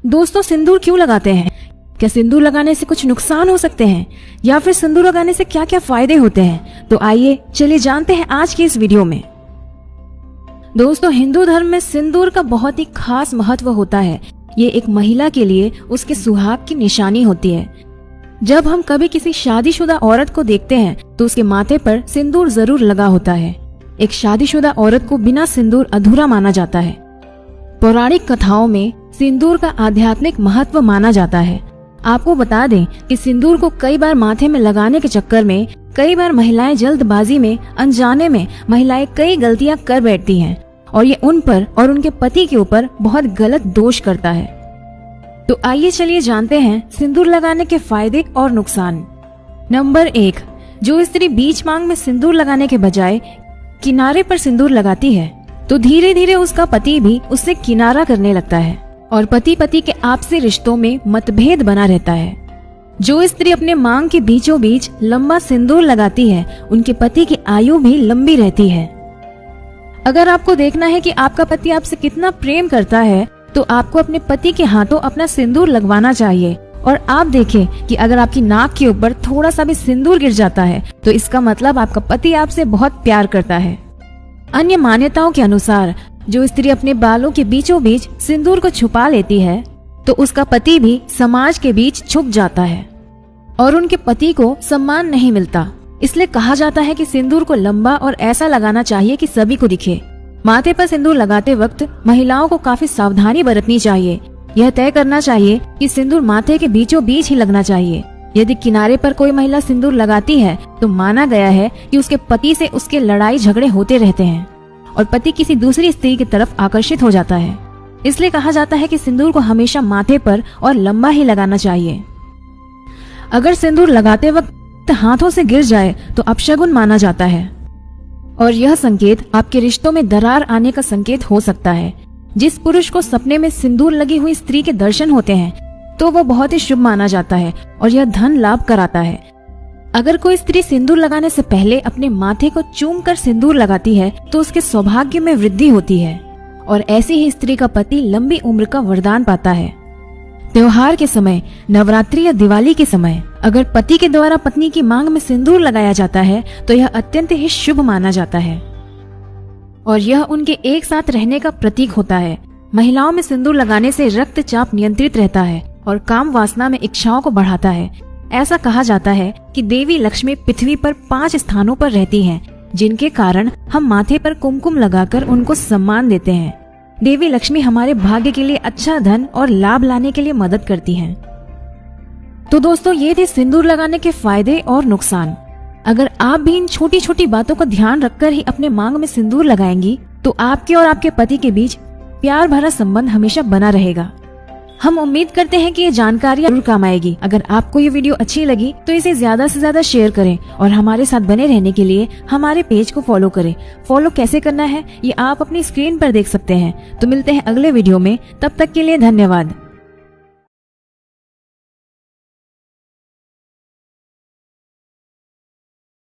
दोस्तों, सिंदूर क्यों लगाते हैं? क्या सिंदूर लगाने से कुछ नुकसान हो सकते हैं, या फिर सिंदूर लगाने से क्या क्या फायदे होते हैं? तो आइए चलिए जानते हैं आज की इस वीडियो में। दोस्तों, हिंदू धर्म में सिंदूर का बहुत ही खास महत्व होता है। ये एक महिला के लिए उसके सुहाग की निशानी होती है। जब हम कभी किसी शादीशुदा औरत को देखते हैं तो उसके माथे पर सिंदूर जरूर लगा होता है। एक शादीशुदा औरत को बिना सिंदूर अधूरा माना जाता है। पौराणिक कथाओं में सिंदूर का आध्यात्मिक महत्व माना जाता है। आपको बता दें कि सिंदूर को कई बार माथे में लगाने के चक्कर में कई बार महिलाएं जल्दबाजी में, अनजाने में महिलाएं कई गलतियां कर बैठती हैं और ये उन पर और उनके पति के ऊपर बहुत गलत दोष करता है। तो आइए चलिए जानते हैं सिंदूर लगाने के फायदे और नुकसान। नंबर 1, जो स्त्री बीच मांग में सिंदूर लगाने के बजाय किनारे पर सिंदूर लगाती है तो धीरे धीरे उसका पति भी उससे किनारा करने लगता है और पति पति के आपसी रिश्तों में मतभेद बना रहता है। जो स्त्री अपने मांग के बीचों बीच लंबा सिंदूर लगाती है उनके पति की आयु भी लंबी रहती है। अगर आपको देखना है कि आपका पति आपसे कितना प्रेम करता है तो आपको अपने पति के हाथों अपना सिंदूर लगवाना चाहिए। और आप देखें कि अगर आपकी नाक के ऊपर थोड़ा सा भी सिंदूर गिर जाता है तो इसका मतलब आपका पति आपसे बहुत प्यार करता है। अन्य मान्यताओं के अनुसार जो स्त्री अपने बालों के बीचों बीच सिंदूर को छुपा लेती है तो उसका पति भी समाज के बीच छुप जाता है और उनके पति को सम्मान नहीं मिलता। इसलिए कहा जाता है कि सिंदूर को लंबा और ऐसा लगाना चाहिए कि सभी को दिखे। माथे पर सिंदूर लगाते वक्त महिलाओं को काफी सावधानी बरतनी चाहिए। यह तय करना चाहिए कि सिंदूर माथे के बीचों बीच ही लगना चाहिए। यदि किनारे पर कोई महिला सिंदूर लगाती है तो माना गया है कि उसके पति से उसके लड़ाई झगड़े होते रहते हैं और पति किसी दूसरी स्त्री की तरफ आकर्षित हो जाता है। इसलिए कहा जाता है कि सिंदूर को हमेशा माथे पर और लंबा ही लगाना चाहिए। अगर सिंदूर लगाते वक्त हाथों से गिर जाए तो अपशगुन माना जाता है और यह संकेत आपके रिश्तों में दरार आने का संकेत हो सकता है। जिस पुरुष को सपने में सिंदूर लगी हुई स्त्री के दर्शन होते हैं तो वो बहुत ही शुभ माना जाता है और यह धन लाभ कराता है। अगर कोई स्त्री सिंदूर लगाने से पहले अपने माथे को चूम कर सिंदूर लगाती है तो उसके सौभाग्य में वृद्धि होती है और ऐसी ही स्त्री का पति लंबी उम्र का वरदान पाता है। त्योहार के समय, नवरात्रि या दिवाली के समय अगर पति के द्वारा पत्नी की मांग में सिंदूर लगाया जाता है तो यह अत्यंत ही शुभ माना जाता है और यह उनके एक साथ रहने का प्रतीक होता है। महिलाओं में सिंदूर लगाने से रक्तचाप नियंत्रित रहता है और काम वासना में इच्छाओं को बढ़ाता है। ऐसा कहा जाता है कि देवी लक्ष्मी पृथ्वी पर 5 स्थानों पर रहती हैं, जिनके कारण हम माथे पर कुमकुम लगाकर उनको सम्मान देते हैं। देवी लक्ष्मी हमारे भाग्य के लिए अच्छा धन और लाभ लाने के लिए मदद करती हैं। तो दोस्तों, ये थे सिंदूर लगाने के फायदे और नुकसान। अगर आप भी इन छोटी छोटी बातों का ध्यान रखकर ही अपने मांग में सिंदूर लगाएंगी तो आपके और आपके पति के बीच प्यार भरा संबंध हमेशा बना रहेगा। हम उम्मीद करते हैं कि ये जानकारी जरूर काम आएगी। अगर आपको ये वीडियो अच्छी लगी तो इसे ज्यादा से ज्यादा शेयर करें और हमारे साथ बने रहने के लिए हमारे पेज को फॉलो करें। फॉलो कैसे करना है ये आप अपनी स्क्रीन पर देख सकते हैं। तो मिलते हैं अगले वीडियो में, तब तक के लिए धन्यवाद।